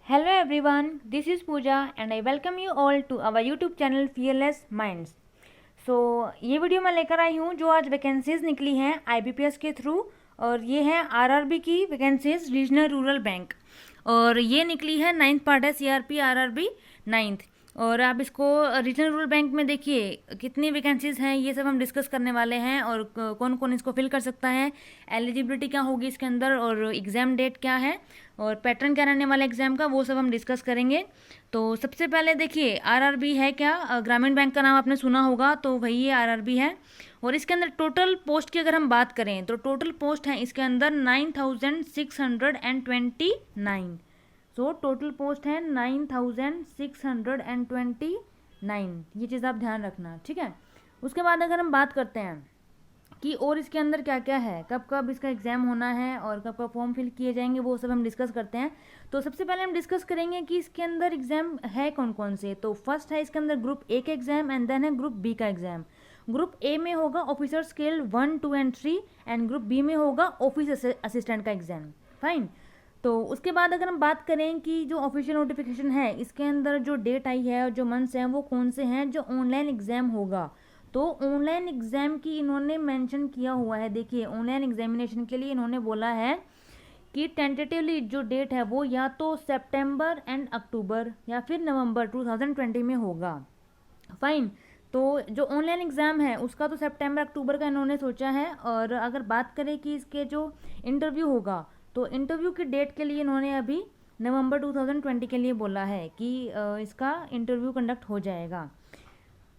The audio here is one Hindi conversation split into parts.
Hello everyone, this is Pooja and I welcome you all to our YouTube channel Fearless Minds. ये वीडियो मैं लेकर आई हूँ जो आज वैकेंसीज निकली हैं IBPS के थ्रू और ये है RRB की वैकेंसीज रीजनल रूरल बैंक और ये निकली है 9th पार्ट है CRP RRB 9th। और आप इसको रीजनल रूरल बैंक में देखिए कितनी वैकेंसीज हैं, ये सब हम डिस्कस करने वाले हैं और कौन कौन इसको फिल कर सकता है, एलिजिबिलिटी क्या होगी इसके अंदर और एग्ज़ाम डेट क्या है और पैटर्न क्या रहने वाला एग्ज़ाम का, वो सब हम डिस्कस करेंगे। तो सबसे पहले देखिए RRB है क्या, ग्रामीण बैंक का नाम आपने सुना होगा, तो वही ये RRB है। और इसके अंदर टोटल पोस्ट की अगर हम बात करें तो टोटल पोस्ट है इसके अंदर 9629। सो टोटल पोस्ट है 9629। ये चीज़ आप ध्यान रखना, ठीक है। उसके बाद अगर हम बात करते हैं कि और इसके अंदर क्या क्या है, कब कब इसका एग्ज़ाम होना है और कब कब फॉर्म फिल किए जाएंगे, वो सब हम डिस्कस करते हैं। तो सबसे पहले हम डिस्कस करेंगे कि इसके अंदर एग्ज़ाम है कौन कौन से। तो फर्स्ट है इसके अंदर ग्रुप ए का एग्ज़ाम एंड देन है ग्रुप बी का एग्ज़ाम। ग्रुप ए में होगा officer scale 1, 2 and 3 and group B में होगा ऑफिस असिस्टेंट का एग्ज़ाम। फाइन। तो उसके बाद अगर हम बात करें कि जो ऑफिशियल नोटिफिकेशन है इसके अंदर जो डेट आई है और जो मंथ्स हैं वो कौन से हैं जो ऑनलाइन एग्ज़ाम होगा, तो ऑनलाइन एग्ज़ाम की इन्होंने मेंशन किया हुआ है। देखिए ऑनलाइन एग्जामिनेशन के लिए इन्होंने बोला है कि टेंटेटिवली जो डेट है वो या तो सितंबर एंड अक्टूबर या फिर नवंबर 2020 में होगा। फाइन। तो जो ऑनलाइन एग्ज़ाम है उसका तो सितंबर अक्टूबर का इन्होंने सोचा है। और अगर बात करें कि इसके जो इंटरव्यू होगा तो इंटरव्यू की डेट के लिए इन्होंने अभी नवंबर 2020 के लिए बोला है कि इसका इंटरव्यू कंडक्ट हो जाएगा।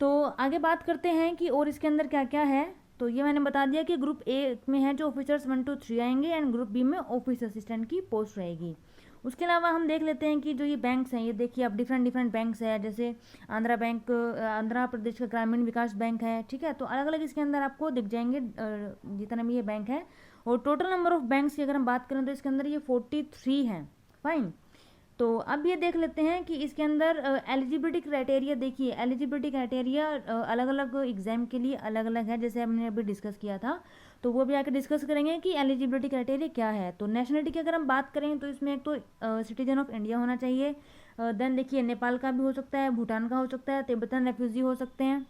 तो आगे बात करते हैं कि और इसके अंदर क्या क्या है। तो ये मैंने बता दिया कि ग्रुप ए में है जो ऑफिसर्स 1, 2, 3 आएंगे एंड ग्रुप बी में ऑफिस असिस्टेंट की पोस्ट रहेगी। उसके अलावा हम देख लेते हैं कि जो ये बैंक्स हैं, ये देखिए अब डिफरेंट बैंक्स है, जैसे आंध्र प्रदेश का ग्रामीण विकास बैंक है, ठीक है। तो अलग अलग इसके अंदर आपको दिख जाएंगे जितना भी ये बैंक है। और टोटल नंबर ऑफ बैंक्स की अगर हम बात करें तो इसके अंदर ये 43 हैं। फाइन। तो अब ये देख लेते हैं कि इसके अंदर एलिजिबिलिटी क्राइटेरिया। देखिए एलिजिबिलिटी क्राइटेरिया अलग अलग एग्जाम के लिए अलग अलग है, जैसे हमने अभी डिस्कस किया था, तो वो भी आके डिस्कस करेंगे कि एलिजिबिलिटी क्राइटेरिया क्या है। तो नेशनलिटी की अगर हम बात करें तो इसमें एक तो सिटीजन ऑफ इंडिया होना चाहिए, देन देखिए नेपाल का भी हो सकता है, भूटान का हो सकता है, तिब्बतन रेफ्यूजी हो सकते हैं,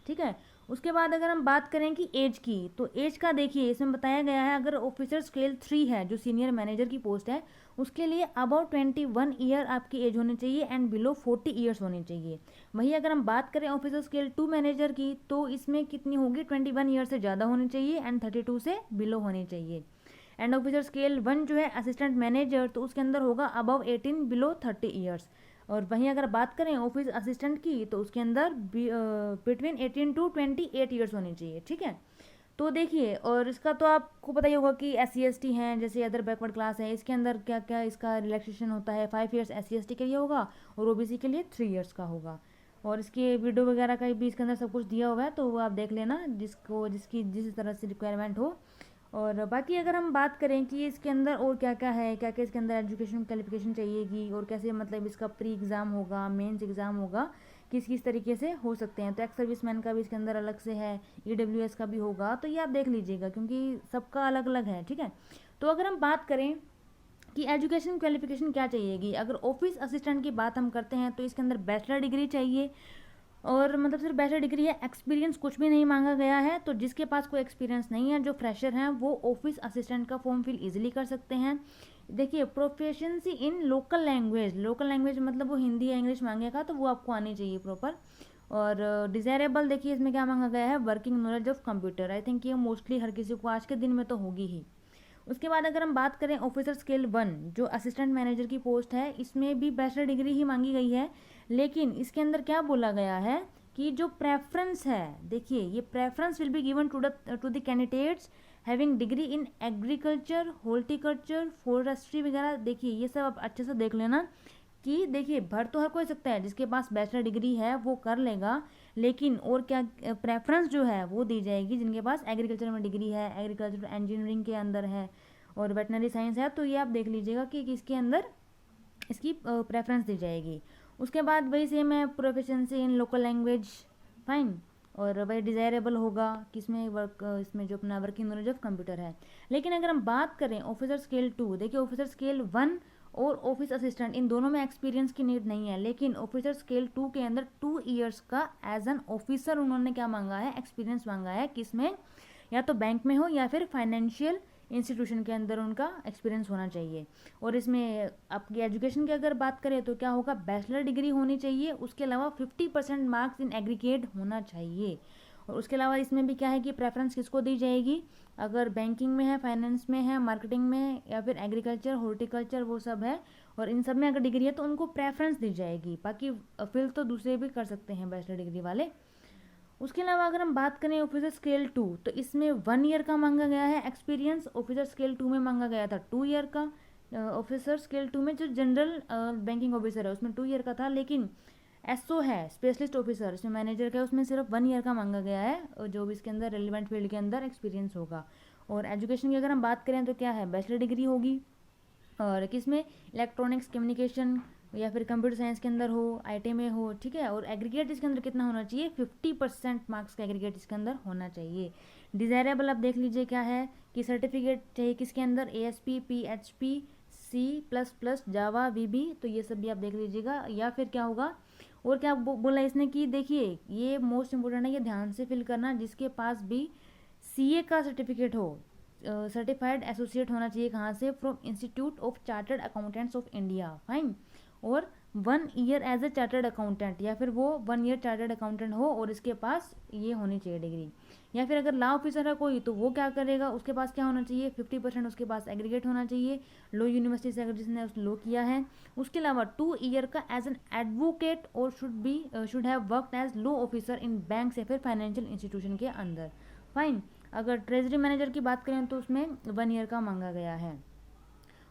ठीक है। उसके बाद अगर हम बात करें कि एज की, तो एज का देखिए इसमें बताया गया है अगर ऑफिसर स्केल 3 है जो सीनियर मैनेजर की पोस्ट है उसके लिए अबाउट 21 ईयर आपकी एज होनी चाहिए एंड बिलो 40 ईयर्स होनी चाहिए। वहीं अगर हम बात करें ऑफिसर स्केल 2 मैनेजर की तो इसमें कितनी होगी, 21 ईयर से ज़्यादा होनी चाहिए एंड 32 से बिलो होनी चाहिए। एंड ऑफिसर स्केल 1 जो है असिस्टेंट मैनेजर, तो उसके अंदर होगा अबव 18 बिलो 30 ईयर्स। और वहीं अगर बात करें ऑफिस असिस्टेंट की तो उसके अंदर बिटवीन 18 टू 28 ईयर्स होनी चाहिए, ठीक है। तो देखिए और इसका तो आपको पता ही होगा कि SC ST हैं जैसे अदर बैकवर्ड क्लास है, इसके अंदर क्या क्या इसका रिलैक्सेशन होता है। 5 ईयर्स SC ST के लिए होगा और OBC के लिए 3 ईयर्स का होगा। और इसके वीडियो वगैरह का भी इसके अंदर सब कुछ दिया हुआ है, तो वो आप देख लेना जिसकी जिस तरह से रिक्वायरमेंट हो। और बाकी अगर हम बात करें कि इसके अंदर और क्या क्या है, क्या क्या इसके अंदर एजुकेशन क्वालिफिकेशन चाहिएगी और कैसे मतलब इसका प्री एग्ज़ाम होगा, मेंस एग्ज़ाम होगा, किस किस तरीके से हो सकते हैं। तो एक्स सर्विसमैन का भी इसके अंदर अलग से है, EWS का भी होगा, तो ये आप देख लीजिएगा क्योंकि सबका अलग अलग है, ठीक है। तो अगर हम बात करें कि एजुकेशन क्वालिफिकेशन क्या चाहिएगी, अगर ऑफिस असिस्टेंट की बात हम करते हैं तो इसके अंदर बैचलर डिग्री चाहिए। और मतलब सिर्फ बैचलर डिग्री है, एक्सपीरियंस कुछ भी नहीं मांगा गया है। तो जिसके पास कोई एक्सपीरियंस नहीं है, जो फ्रेशर हैं, वो ऑफिस असिस्टेंट का फॉर्म फिल इजीली कर सकते हैं। देखिए प्रोफिशिएंसी इन लोकल लैंग्वेज मतलब वो हिंदी या इंग्लिश मांगेगा तो वो आपको आनी चाहिए प्रॉपर। और डिज़ायरेबल देखिए इसमें क्या मांगा गया है, working knowledge of computer. I think ये मोस्टली हर किसी को आज के दिन में तो होगी ही। उसके बाद अगर हम बात करें ऑफिसर स्केल 1 जो असिस्टेंट मैनेजर की पोस्ट है, इसमें भी बैचलर डिग्री ही मांगी गई है। लेकिन इसके अंदर क्या बोला गया है कि जो प्रेफरेंस है, देखिए ये preference will be given to the candidates having degree in agriculture, horticulture, forestry वगैरह। देखिए ये सब आप अच्छे से देख लेना कि देखिए भर तो हर कोई सकता है, जिसके पास बैचलर डिग्री है वो कर लेगा, लेकिन और क्या प्रेफरेंस जो है वो दी जाएगी जिनके पास एग्रीकल्चर में डिग्री है, एग्रीकल्चर इंजीनियरिंग के अंदर है और वेटनरी साइंस है। तो ये आप देख लीजिएगा कि इसके अंदर इसकी प्रेफरेंस दी जाएगी। उसके बाद वही सेम है प्रोफिशिएंसी इन लोकल लैंग्वेज। फाइन। और वही डिज़ायरेबल होगा किसमें इसमें जो अपना वर्किंग नॉलेज ऑफ कंप्यूटर है। लेकिन अगर हम बात करें ऑफिसर स्केल 2, देखिए ऑफिसर स्केल 1 और ऑफिस असिस्टेंट, इन दोनों में एक्सपीरियंस की नीड नहीं है, लेकिन ऑफिसर स्केल 2 के अंदर 2 ईयर्स का एज एन ऑफिसर उन्होंने क्या मांगा है, एक्सपीरियंस मांगा है, किसमें, या तो बैंक में हो या फिर फाइनेंशियल इंस्टीट्यूशन के अंदर उनका एक्सपीरियंस होना चाहिए। और इसमें आपकी एजुकेशन की अगर बात करें तो क्या होगा, बैचलर डिग्री होनी चाहिए, उसके अलावा 50% मार्क्स इन एग्रीगेट होना चाहिए। और उसके अलावा इसमें भी क्या है कि प्रेफरेंस किसको दी जाएगी, अगर बैंकिंग में है, फाइनेंस में है, मार्केटिंग में, या फिर एग्रीकल्चर, हॉर्टिकल्चर, वो सब है, और इन सब में अगर डिग्री है तो उनको प्रेफरेंस दी जाएगी। बाकी फिल तो दूसरे भी कर सकते हैं बैचलर डिग्री वाले। उसके अलावा अगर हम बात करें ऑफिसर स्केल 2, तो इसमें 1 ईयर का मांगा गया है एक्सपीरियंस। ऑफिसर स्केल 2 में मांगा गया था 2 ईयर का। ऑफिसर स्केल 2 में जो जनरल बैंकिंग ऑफिसर है उसमें 2 ईयर का था, लेकिन एसओ है स्पेशलिस्ट ऑफिसर, इसमें मैनेजर का, उसमें सिर्फ 1 ईयर का मांगा गया है, जो भी इसके अंदर रेलिवेंट फील्ड के अंदर एक्सपीरियंस होगा। और एजुकेशन की अगर हम बात करें तो क्या है, बैचलर डिग्री होगी, और किसमें, इलेक्ट्रॉनिक्स, कम्युनिकेशन या फिर कंप्यूटर साइंस के अंदर हो, आईटी में हो, ठीक है। और एग्रीगेट इसके अंदर कितना होना चाहिए, 50% मार्क्स का एग्रीगेट इसके अंदर होना चाहिए। डिज़ायरेबल आप देख लीजिए क्या है कि सर्टिफिकेट चाहिए किसके अंदर, ASP, PHP, C++, जावा, VB, तो ये सब भी आप देख लीजिएगा। या फिर क्या होगा, और क्या बोला इसने कि देखिए ये मोस्ट इंपॉर्टेंट है, ये ध्यान से फिल करना, जिसके पास भी CA का सर्टिफिकेट हो, सर्टिफाइड एसोसिएट होना चाहिए, कहाँ से, from institute of chartered accountants of India, fine. और 1 year as a chartered accountant, या फिर वो 1 ईयर चार्टर्ड अकाउंटेंट हो और इसके पास ये होनी चाहिए डिग्री। या फिर अगर लॉ ऑफिसर है कोई तो वो क्या करेगा, उसके पास क्या होना चाहिए, 50% उसके पास एग्रीगेट होना चाहिए, लॉ यूनिवर्सिटी से अगर जिसने उस लॉ किया है। उसके अलावा 2 ईयर का एज एन एडवोकेट, और should have worked as law officer in bank या फिर फाइनेंशियल इंस्टीट्यूशन के अंदर, फाइन। अगर ट्रेजरी मैनेजर की बात करें तो उसमें 1 ईयर का मांगा गया है।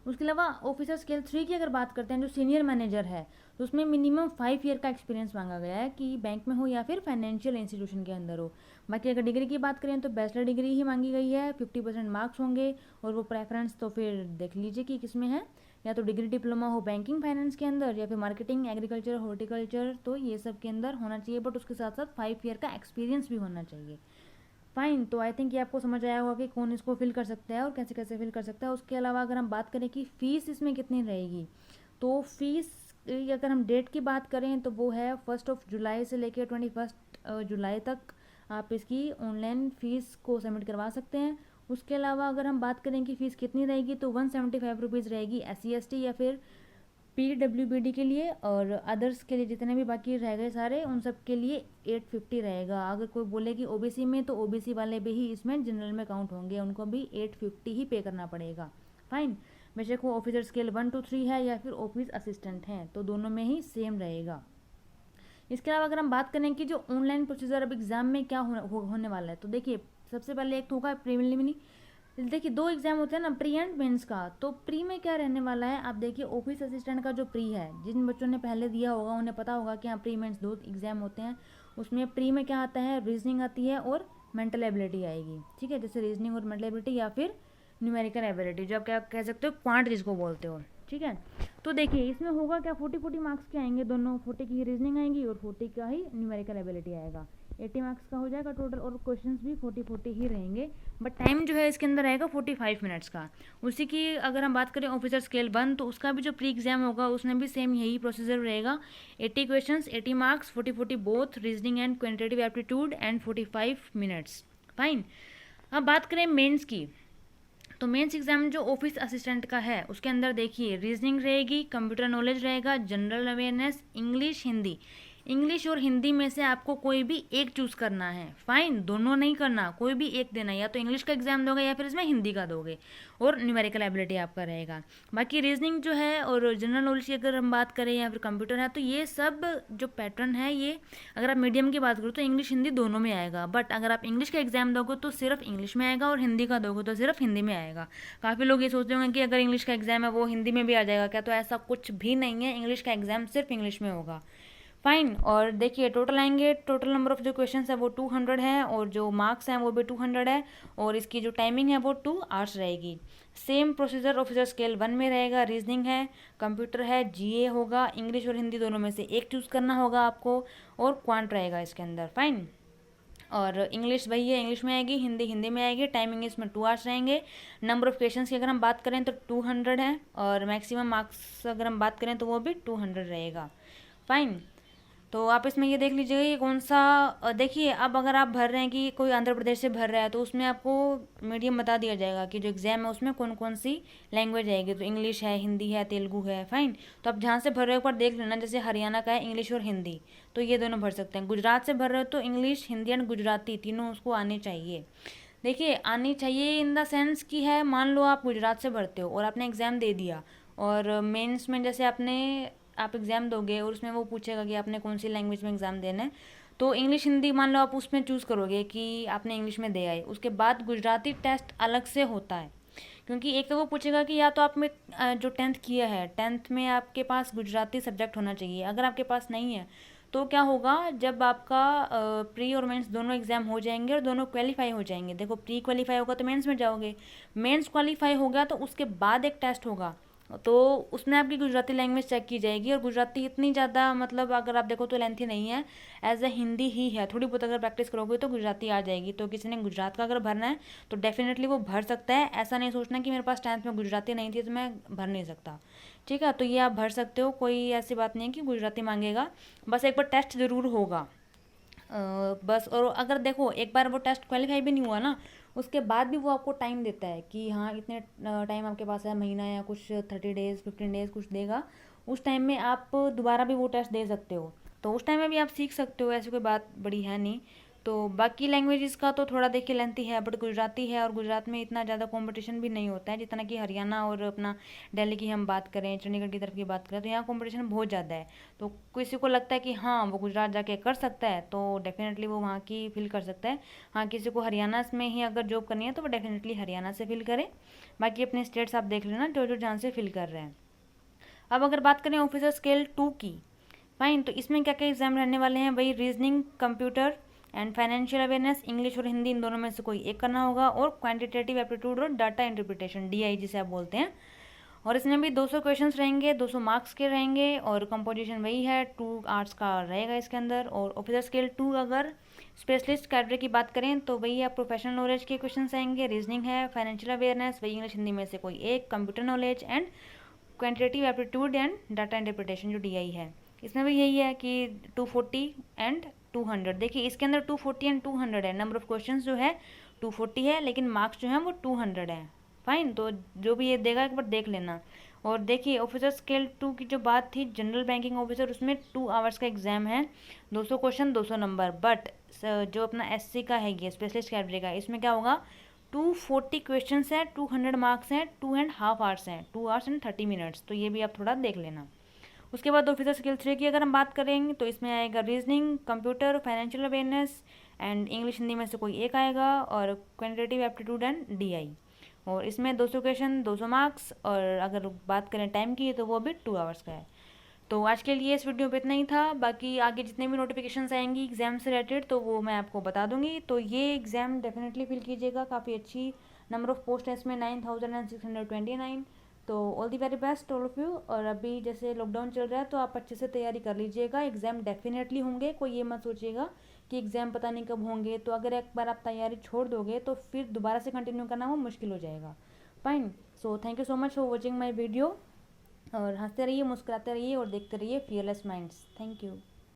उसके अलावा ऑफिसर स्केल 3 की अगर बात करते हैं, जो सीनियर मैनेजर है, तो उसमें मिनिमम 5 ईयर का एक्सपीरियंस मांगा गया है, कि बैंक में हो या फिर फाइनेंशियल इंस्टीट्यूशन के अंदर हो। बाकी अगर डिग्री की बात करें तो बैचलर डिग्री ही मांगी गई है, 50% मार्क्स होंगे, और वो प्रेफरेंस तो फिर देख लीजिए कि किस में है, या तो डिग्री डिप्लोमा हो बैंकिंग फाइनेंस के अंदर, या फिर मार्केटिंग, एग्रीकल्चर, हॉर्टिकल्चर, तो ये सब के अंदर होना चाहिए, बट उसके साथ साथ 5 ईयर का एक्सपीरियंस भी होना चाहिए, फाइन। तो आई थिंक ये आपको समझ आया होगा कि कौन इसको फिल कर सकता है और कैसे कैसे फिल कर सकता है। उसके अलावा अगर हम बात करें कि फ़ीस इसमें कितनी रहेगी, तो फीस अगर हम डेट की बात करें तो वो है 1 जुलाई से लेकर 21 जुलाई तक आप इसकी ऑनलाइन फ़ीस को सबमिट करवा सकते हैं। उसके अलावा अगर हम बात करें कि फ़ीस कितनी रहेगी, तो 175 रुपीज़ रहेगी SC ST या फिर PWBD के लिए, और अदर्स के लिए जितने भी बाकी रह गए सारे, उन सब के लिए 850 रहेगा। अगर कोई बोले कि OBC में, तो OBC वाले भी ही इसमें जनरल में काउंट होंगे, उनको भी 850 ही पे करना पड़ेगा, फाइन। बेशक वो ऑफिसर स्केल 1 to 3 है या फिर ऑफिस असिस्टेंट हैं, तो दोनों में ही सेम रहेगा। इसके अलावा अगर हम बात करें कि जो ऑनलाइन प्रोसीजर अब एग्ज़ाम में क्या होने वाला है, तो देखिए सबसे पहले एक तो होगा प्रीलिमिनरी। देखिए 2 एग्जाम होते हैं ना, प्री एंड मेंस का। तो प्री में क्या रहने वाला है, आप देखिए ऑफिस असिस्टेंट का जो प्री है, जिन बच्चों ने पहले दिया होगा उन्हें पता होगा कि हाँ प्री मेंस 2 एग्जाम होते हैं। उसमें प्री में क्या आता है, रीजनिंग आती है और मेंटल एबिलिटी आएगी, ठीक है, जैसे रीजनिंग और मेंटल एबिलिटी या फिर न्यूमेरिकल एबिलिटी, जो आप क्या कह सकते हो, क्वांट जिसको बोलते हो, ठीक है। तो देखिए इसमें होगा क्या, 40 मार्क्स के आएंगे दोनों, 40 की रीजनिंग आएंगी और 40 का ही न्यूमेरिकल एबिलिटी आएगा, 80 मार्क्स का हो जाएगा टोटल, और क्वेश्चंस भी 40 ही रहेंगे, बट टाइम जो है इसके अंदर रहेगा 45 मिनट्स का। उसी की अगर हम बात करें ऑफिसर स्केल 1, तो उसका भी जो प्री एग्जाम होगा उसमें भी सेम यही प्रोसीजर रहेगा, 80 questions, 80 marks, 40 both reasoning and quantitative aptitude and 45 minutes, fine. अब बात करें मेंस की, तो मेंस एग्जाम जो ऑफिस असिस्टेंट का है उसके अंदर देखिए रीजनिंग रहेगी, कंप्यूटर नॉलेज रहेगा, general awareness, English, Hindi. English और हिंदी में से आपको कोई भी एक चूज़ करना है, फाइन, दोनों नहीं करना, कोई भी एक देना, या तो इंग्लिश का एग्जाम दोगे या फिर इसमें हिंदी का दोगे, और न्यूमेरिकल एबिलिटी आपका रहेगा। बाकी रीजनिंग जो है और जनरल नॉलेज की अगर हम बात करें या फिर कंप्यूटर है, तो ये सब जो पैटर्न है, ये अगर आप मीडियम की बात करो तो इंग्लिश हिंदी दोनों में आएगा, बट अगर आप इंग्लिश का एग्जाम दोगे तो सिर्फ इंग्लिश में आएगा, और हिंदी का दोगे तो सिर्फ हिंदी में आएगा। काफ़ी लोग ये सोचते होंगे कि अगर इंग्लिश का एग्जाम है वो हिंदी में भी आ जाएगा क्या, तो ऐसा कुछ भी नहीं है, इंग्लिश का एग्जाम सिर्फ इंग्लिश में होगा, फाइन। और देखिए टोटल आएंगे, टोटल नंबर ऑफ जो क्वेश्चंस है वो 200 है, और जो मार्क्स हैं वो भी 200 है, और इसकी जो टाइमिंग है वो 2 आवर्स रहेगी। सेम प्रोसीजर ऑफिसर स्केल 1 में रहेगा, रीजनिंग है, कंप्यूटर है, GA होगा, इंग्लिश और हिंदी दोनों में से एक चूज़ करना होगा आपको, और क्वांट रहेगा इसके अंदर, फाइन। और इंग्लिश वही है, इंग्लिश में आएगी, हिंदी हिंदी में आएगी। टाइमिंग इसमें 2 आवर्स रहेंगे। नंबर ऑफ क्वेश्चंस की अगर हम बात करें तो 200 है, और मैक्सिमम मार्क्स अगर हम बात करें तो वो भी 200 रहेगा। फाइन। तो आप इसमें ये देख लीजिएगा ये कौन सा, देखिए अब अगर आप भर रहे हैं कि कोई आंध्र प्रदेश से भर रहा है तो उसमें आपको मीडियम बता दिया जाएगा कि जो एग्ज़ाम है उसमें कौन कौन सी लैंग्वेज आएगी। तो इंग्लिश है, हिंदी है, तेलुगु है। फाइन। तो आप जहाँ से भर रहे हो एक बार देख लेना, जैसे हरियाणा का है इंग्लिश और हिंदी, तो ये दोनों भर सकते हैं। गुजरात से भर रहे हो तो इंग्लिश, हिंदी एंड गुजराती तीनों उसको आने चाहिए। देखिए आनी चाहिए इन द सेंस की है, मान लो आप गुजरात से भरते हो और आपने एग्ज़ाम दे दिया, और मेंस में जैसे आप एग्ज़ाम दोगे और उसमें वो पूछेगा कि आपने कौन सी लैंग्वेज में एग्ज़ाम देना है, तो इंग्लिश हिंदी मान लो आप उसमें चूज़ करोगे कि आपने इंग्लिश में दे आए, उसके बाद गुजराती टेस्ट अलग से होता है। क्योंकि एक तो वो पूछेगा कि या तो आप में जो 10th किया है, 10th में आपके पास गुजराती सब्जेक्ट होना चाहिए। अगर आपके पास नहीं है तो क्या होगा, जब आपका प्री और मेंस दोनों एग्जाम हो जाएंगे और दोनों क्वालिफाई हो जाएंगे, देखो प्री क्वालिफाई होगा तो मेंस में जाओगे, मेंस क्वालिफाई हो गया तो उसके बाद एक टेस्ट होगा, तो उसमें आपकी गुजराती लैंग्वेज चेक की जाएगी। और गुजराती इतनी ज़्यादा मतलब अगर आप देखो तो लेंथी नहीं है, एज ए हिंदी ही है। थोड़ी बहुत अगर प्रैक्टिस करोगे तो गुजराती आ जाएगी। तो किसी ने गुजरात का अगर भरना है तो डेफिनेटली वो भर सकता है। ऐसा नहीं सोचना कि मेरे पास 10th में गुजराती नहीं थी तो मैं भर नहीं सकता। ठीक है, तो ये आप भर सकते हो, कोई ऐसी बात नहीं है कि गुजराती मांगेगा। बस एक बार टेस्ट ज़रूर होगा बस। और अगर देखो एक बार वो टेस्ट क्वालिफाई भी नहीं हुआ ना, उसके बाद भी वो आपको टाइम देता है कि हाँ इतने टाइम आपके पास है, महीना या कुछ 30 डेज़ 15 डेज़ कुछ देगा। उस टाइम में आप दोबारा भी वो टेस्ट दे सकते हो, तो उस टाइम में भी आप सीख सकते हो, ऐसी कोई बात बड़ी है नहीं। तो बाकी लैंग्वेजेस का तो थोड़ा देखिए लेंथी है, बट गुजराती है, और गुजरात में इतना ज़्यादा कंपटीशन भी नहीं होता है जितना कि हरियाणा और अपना दिल्ली की हम बात करें, चंडीगढ़ की तरफ की बात करें, तो यहाँ कंपटीशन बहुत ज़्यादा है। तो किसी को लगता है कि हाँ वो गुजरात जाके कर सकता है तो डेफिनेटली वो वहाँ की फिल कर सकता है। हाँ, किसी को हरियाणा में ही अगर जॉब करनी है तो वो डेफिनेटली हरियाणा से फिल करे। बाकी अपने स्टेट्स आप देख लेना जो जो जहाँ से फिल कर रहे हैं। अब अगर बात करें ऑफिसर स्केल 2 की, फाइन, तो इसमें क्या क्या एग्जाम रहने वाले हैं, वही reasoning, computer and financial awareness, English और हिंदी इन दोनों में से कोई एक करना होगा, और क्वांटिटेटिव एप्टीट्यूड और डाटा इंटरप्रिटेशन, DI जिसे आप बोलते हैं। और इसमें भी 200 क्वेश्चंस रहेंगे, 200 मार्क्स के रहेंगे, और कंपोजिशन वही है 2 आवर्स का रहेगा इसके अंदर। और ऑफिसर स्केल 2 अगर स्पेशलिस्ट कैटेगरी की बात करें तो वही आप प्रोफेशनल नॉलेज के क्वेश्चन आएंगे, रीजनिंग है, फाइनेंशियल अवेयरनेस वही इंग्लिश हिंदी में से कोई एक, computer knowledge and quantitative aptitude and data interpretation जो DI है। इसमें भी यही है कि 240 एंड 200। देखिए इसके अंदर 240 एंड 200 है, नंबर ऑफ क्वेश्चंस जो है 240 है, लेकिन मार्क्स जो है वो 200 है। फाइन, तो जो भी ये देगा एक बार देख लेना। और देखिए ऑफिसर स्केल 2 की जो बात थी जनरल बैंकिंग ऑफिसर, उसमें 2 आवर्स का एग्जाम है, 200 क्वेश्चन 200 नंबर। बट जो अपना SC का है ये स्पेशलिस्ट कैटेगरी का, इसमें क्या होगा 240 क्वेश्चन हैं, 200 मार्क्स हैं, 2.5 आवर्स हैं, 2 आवर्स एंड 30 मिनट्स। तो ये भी आप थोड़ा देख लेना। उसके बाद ऑफिसर स्किल 3 की अगर हम बात करेंगे तो इसमें आएगा reasoning, computer, financial awareness and English Hindi में से कोई एक आएगा, और क्वांटिटेटिव एप्टीट्यूड एंड DI। और इसमें 200 क्वेश्चन 200 मार्क्स, और अगर बात करें टाइम की तो वो भी 2 आवर्स का है। तो आज के लिए इस वीडियो पे इतना ही था। बाकी आगे जितने भी नोटिफिकेशंस आएंगी एग्ज़ाम से रिलेटेड तो वो मैं आपको बता दूंगी। तो ये एग्ज़ाम डेफिनेटली फिल कीजिएगा, काफ़ी अच्छी नंबर ऑफ़ पोस्ट है इसमें 9629। तो all the very best all of you. और अभी जैसे लॉकडाउन चल रहा है तो आप अच्छे से तैयारी कर लीजिएगा, एग्ज़ाम डेफिनेटली होंगे, कोई ये मत सोचिएगा कि एग्ज़ाम पता नहीं कब होंगे। तो अगर एक बार आप तैयारी छोड़ दोगे तो फिर दोबारा से कंटिन्यू करना वो मुश्किल हो जाएगा। Fine, so thank you so much for watching my video. और हंसते रहिए, मुस्कुराते रहिए और देखते रहिए फियरलेस माइंड्स। Thank you.